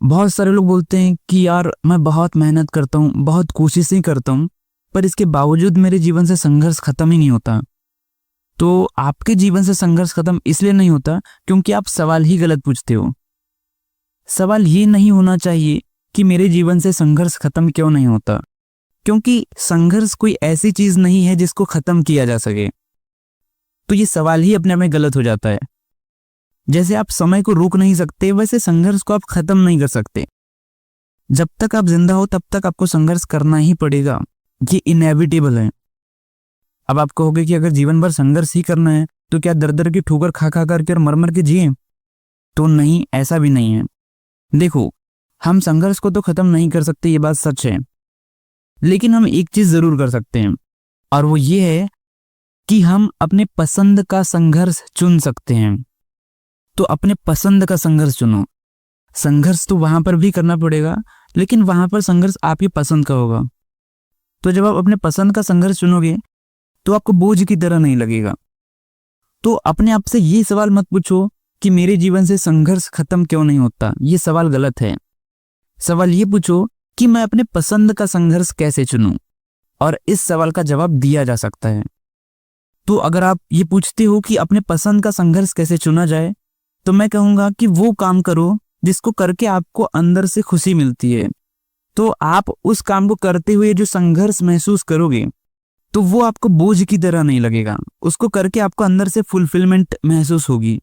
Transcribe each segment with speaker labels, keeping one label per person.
Speaker 1: बहुत सारे लोग बोलते हैं कि यार मैं बहुत मेहनत करता हूँ, बहुत कोशिशें करता हूँ, पर इसके बावजूद मेरे जीवन से संघर्ष खत्म ही नहीं होता। तो आपके जीवन से संघर्ष खत्म इसलिए नहीं होता क्योंकि आप सवाल ही गलत पूछते हो। सवाल ये नहीं होना चाहिए कि मेरे जीवन से संघर्ष खत्म क्यों नहीं होता, क्योंकि संघर्ष कोई ऐसी चीज नहीं है जिसको खत्म किया जा सके। तो ये सवाल ही अपने आप में गलत हो जाता है। जैसे आप समय को रोक नहीं सकते, वैसे संघर्ष को आप खत्म नहीं कर सकते। जब तक आप जिंदा हो तब तक आपको संघर्ष करना ही पड़ेगा, ये इनएविटेबल है। अब आप कहोगे कि अगर जीवन भर संघर्ष ही करना है तो क्या दर दर की ठोकर खा खा करके और मर मर के जिए? तो नहीं, ऐसा भी नहीं है। देखो, हम संघर्ष को तो खत्म नहीं कर सकते, ये बात सच है, लेकिन हम एक चीज जरूर कर सकते हैं, और वो ये है कि हम अपने पसंद का संघर्ष चुन सकते हैं। तो अपने पसंद का संघर्ष चुनो। संघर्ष तो वहां पर भी करना पड़ेगा, लेकिन वहां पर संघर्ष आपकी पसंद का होगा। तो जब आप अपने पसंद का संघर्ष चुनोगे तो आपको बोझ की तरह नहीं लगेगा। तो अपने आप से ये सवाल मत पूछो कि मेरे जीवन से संघर्ष खत्म क्यों नहीं होता, ये सवाल गलत है। सवाल ये पूछो कि मैं अपने पसंद का संघर्ष कैसे चुनूं, और इस सवाल का जवाब दिया जा सकता है। तो अगर आप ये पूछते हो कि अपने पसंद का संघर्ष कैसे चुना जाए, तो मैं कहूंगा कि वो काम करो जिसको करके आपको अंदर से खुशी मिलती है। तो आप उस काम को करते हुए जो संघर्ष महसूस करोगे तो वो आपको बोझ की तरह नहीं लगेगा, उसको करके आपको अंदर से फुलफिलमेंट महसूस होगी।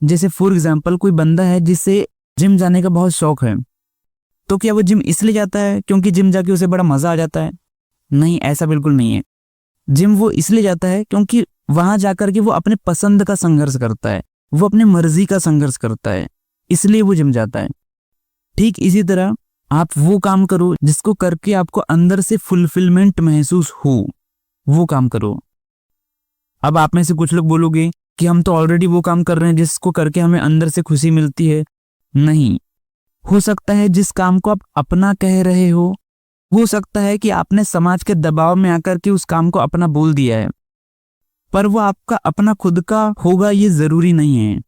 Speaker 1: जैसे फॉर एग्जाम्पल, कोई बंदा है जिसे जिम जाने का बहुत शौक है, तो क्या वो जिम इसलिए जाता है क्योंकि जिम जाके उसे बड़ा मजा आ जाता है? नहीं, ऐसा बिल्कुल नहीं है। जिम वो इसलिए जाता है क्योंकि वहां जाकर के वो अपने पसंद का संघर्ष करता है, वो अपने मर्जी का संघर्ष करता है, इसलिए वो जिम जाता है। ठीक इसी तरह आप वो काम करो जिसको करके आपको अंदर से फुलफिलमेंट महसूस हो, वो काम करो। अब आप में से कुछ लोग बोलोगे कि हम तो ऑलरेडी वो काम कर रहे हैं जिसको करके हमें अंदर से खुशी मिलती है। नहीं, हो सकता है जिस काम को आप अपना कह रहे हो सकता है कि आपने समाज के दबाव में आकर के उस काम को अपना बोल दिया है, पर वो आपका अपना खुद का होगा ये जरूरी नहीं है।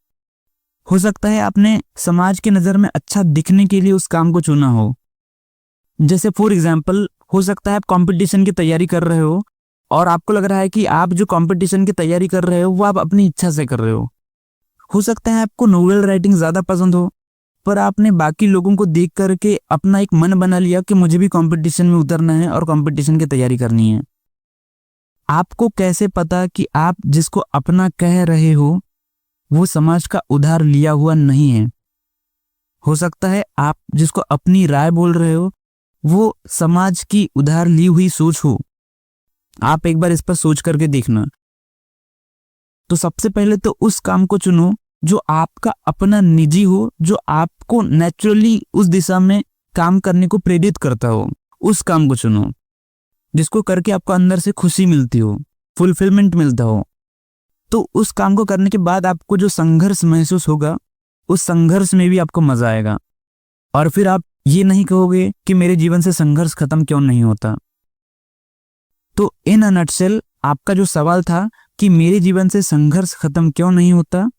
Speaker 1: हो सकता है आपने समाज की नजर में अच्छा दिखने के लिए उस काम को चुना हो। जैसे फॉर एग्जाम्पल, हो सकता है आप कंपटीशन की तैयारी कर रहे हो और आपको लग रहा है कि आप जो कंपटीशन की तैयारी कर रहे हो वो आप अपनी इच्छा से कर रहे हो। हो सकता है आपको नोवेल राइटिंग ज्यादा पसंद हो, पर आपने बाकी लोगों को देख करके अपना एक मन बना लिया कि मुझे भी कंपटीशन में उतरना है और कंपटीशन की तैयारी करनी है। आपको कैसे पता कि आप जिसको अपना कह रहे हो वो समाज का उधार लिया हुआ नहीं है? हो सकता है आप जिसको अपनी राय बोल रहे हो वो समाज की उधार ली हुई सोच हो। आप एक बार इस पर सोच करके देखना। तो सबसे पहले तो उस काम को चुनो जो आपका अपना निजी हो, जो आपको नेचुरली उस दिशा में काम करने को प्रेरित करता हो। उस काम को चुनो जिसको करके आपको अंदर से खुशी मिलती हो, फुलफिलमेंट मिलता हो। तो उस काम को करने के बाद आपको जो संघर्ष महसूस होगा, उस संघर्ष में भी आपको मजा आएगा, और फिर आप ये नहीं कहोगे कि मेरे जीवन से संघर्ष खत्म क्यों नहीं होता। तो इन अ नटसेल, आपका जो सवाल था कि मेरे जीवन से संघर्ष खत्म क्यों नहीं होता,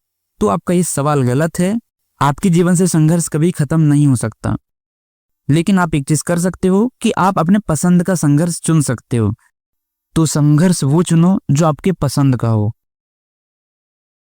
Speaker 1: तो आपका ये सवाल गलत है। आपके जीवन से संघर्ष कभी खत्म नहीं हो सकता, लेकिन आप एक चीज कर सकते हो कि आप अपने पसंद का संघर्ष चुन सकते हो। तो संघर्ष वो चुनो जो आपके पसंद का हो।